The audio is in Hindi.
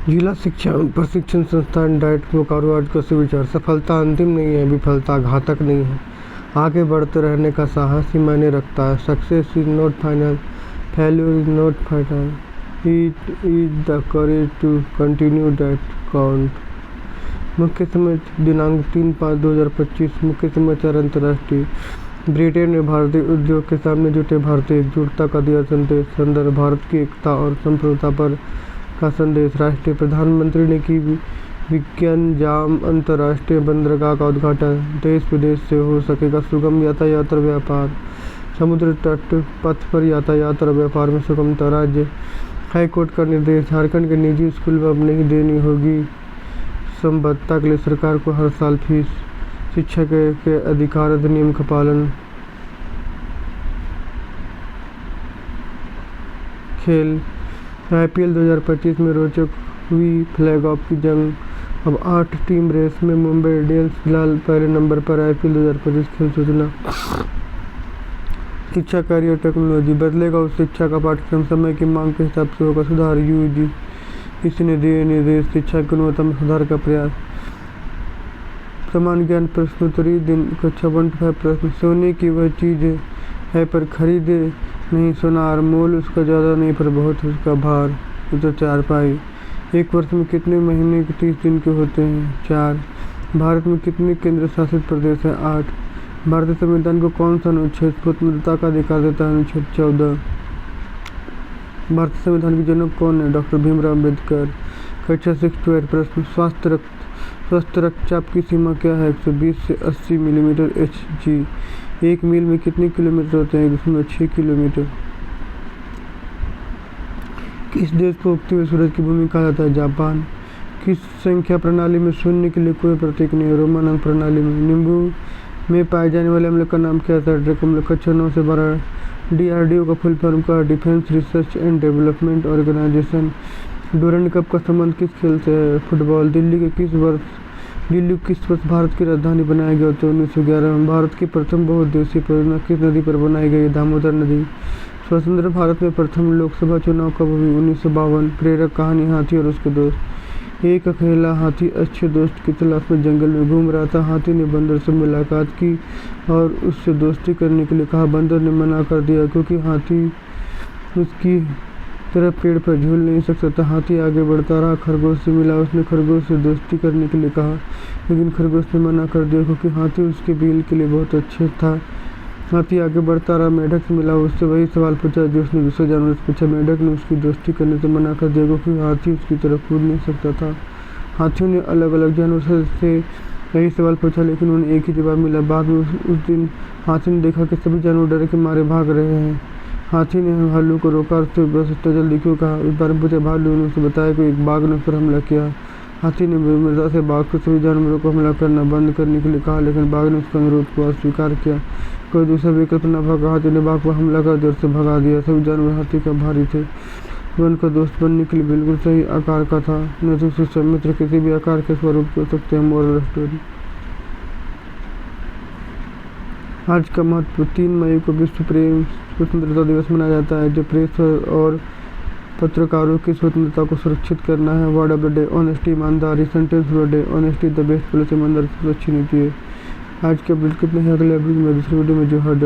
जिला शिक्षा प्रशिक्षण संस्थान डाइट बोकारो आज का विचार। सफलता अंतिम नहीं है, विफलता घातक नहीं है। आगे बढ़ते रहने का साहस ही मायने रखता है। Success is not final, failure is not final, it is the courage to continue that count. मुख्य समाचार दिनांक 3/5/2025। मुख्य समाचार अंतर्राष्ट्रीय। ब्रिटेन में भारतीय उद्योग के सामने जुटे भारतीय एकजुटता का दिया संदेश। संदर्भ भारत की एकता और संप्रभुता पर का संदेश। राष्ट्रीय प्रधानमंत्री ने की विज्ञान जाम अंतर्राष्ट्रीय बंदरगाह का उद्घाटन। देश विदेश से हो सकेगा सुगम यातायात और व्यापार। समुद्र तट पथ पर यातायात और व्यापार में सुगमता। राज्य हाईकोर्ट का निर्देश। झारखंड के निजी स्कूल में अब नहीं देनी होगी संबद्धता के लिए सरकार को हर साल फीस। शिक्षा के अधिकार अधिनियम का पालन। खेल IPL 2025 में रोचक हुई फ्लैग ऑफ की जंग। अब 8 टीम रेस में। मुंबई इंडियंस फिलहाल पहले नंबर पर। IPL 2025 खेल सूचना। शिक्षा कार्य और टेक्नोलॉजी। बदलेगा उस शिक्षा का पाठ्यक्रम, समय की मांग के हिसाब से होगा सुधार। UGC ने दिए निर्देश। शिक्षा की गुणवत्ता में सुधार का प्रयास। समान ज्ञान प्रश्नोत्तरी दिन कक्षा 1-5 प्रश्न। सोने की वह चीज़ है पर खरीदे नहीं सोनार, मोल उसका ज़्यादा नहीं पर बहुत उसका भार। उत्तर 4 पाई। एक वर्ष में कितने महीने 30 दिन के होते हैं? 4। भारत में कितने केंद्र शासित प्रदेश हैं? 8। भारतीय संविधान को कौन सा अनुच्छेद स्वतंत्रता का अधिकार देता है? अनुच्छेद 14। भारतीय संविधान के जनक कौन है? डॉक्टर भीमराव अम्बेडकर। कक्षा 6-8 प्रश्न। स्वस्थ रक्तचाप की सीमा क्या है? 120 से 80 मिलीमीटर Hg। 1 मील में कितने किलोमीटर होते हैं? 1.6 किलोमीटर। किस देश को उगते हुए सूरज की भूमि कहा जाता है? जापान। किस संख्या प्रणाली में शून्य के लिए कोई प्रतीक नहीं है? रोमन अंक प्रणाली में। नींबू में पाए जाने वाले अम्ल का नाम क्या है? साइट्रिक अम्ल। कक्षा 9 से 12। DRDO का फुल फॉर्म का defence research and development organisation. Durand cup का संबंध किस खेल से है? फुटबॉल। दिल्ली किस वर्ष भारत की राजधानी बनाया गया? 1911 में। भारत की प्रथम बहुउद्देशीय परियोजना किस नदी पर बनाई गई? दामोदर नदी। स्वतंत्र भारत में प्रथम लोकसभा चुनाव कब हुई? 1952। प्रेरक कहानी हाथी और उसके दोस्त। एक अकेला हाथी अच्छे दोस्त की तलाश में जंगल में घूम रहा था। हाथी ने बंदर से मुलाकात की और उससे दोस्ती करने के लिए कहा। बंदर ने मना कर दिया क्योंकि हाथी उसकी तरफ पेड़ पर झूल नहीं सकता था। हाथी आगे बढ़ता रहा, खरगोश से मिला। उसने खरगोश से दोस्ती करने के लिए कहा, लेकिन खरगोश ने मना कर दिया क्योंकि हाथी उसके बील के लिए बहुत अच्छे था। हाथी आगे बढ़ता रहा, मेढक से मिला। उससे वही सवाल पूछा जो उसने दूसरे जानवर से पूछा। मेढक ने उसकी दोस्ती करने से मना कर दिया क्योंकि हाथी उसकी तरफ कूद नहीं सकता था। हाथियों ने अलग अलग जानवरों से यही सवाल पूछा, लेकिन उन्हें एक ही जवाब मिला। बाद में उस दिन हाथी ने देखा कि सभी जानवर डर के मारे भाग रहे हैं। हाथी ने भालू को रोका। उससे बस इतना जल्दी क्यों कहा? इस बारे में पूछा। भालू ने उसे बताया कि एक बाघ ने उस पर हमला किया। हाथी ने मृदा से बाघ को सभी जानवरों को हमला करना बंद करने के लिए कहा, लेकिन बाघ ने उसका अनुरोध को अस्वीकार किया। कोई दूसरा विकल्प न भागा। हाथी ने बाघ पर हमला कर दिया और उसे भगा दिया। सभी जानवर हाथी का भारी थे। वन का दोस्त बनने के लिए बिल्कुल सही आकार का था। नैतिक शिक्षा। मित्र किसी भी आकार के स्वरूप हो सकते हैं। Moral story. आज का महत्व। 3 मई को विश्व प्रेस स्वतंत्रता दिवस मनाया जाता है, जो प्रेस और पत्रकारों की स्वतंत्रता को सुरक्षित करना है। Word of the day honesty, ईमानदारी। Sentence of the day honesty the best policy, ईमानदारी सबसे अच्छी नीति है। आज के अपडेट कितने हैं? अगले अपडेट में दूसरी वीडियो में जो है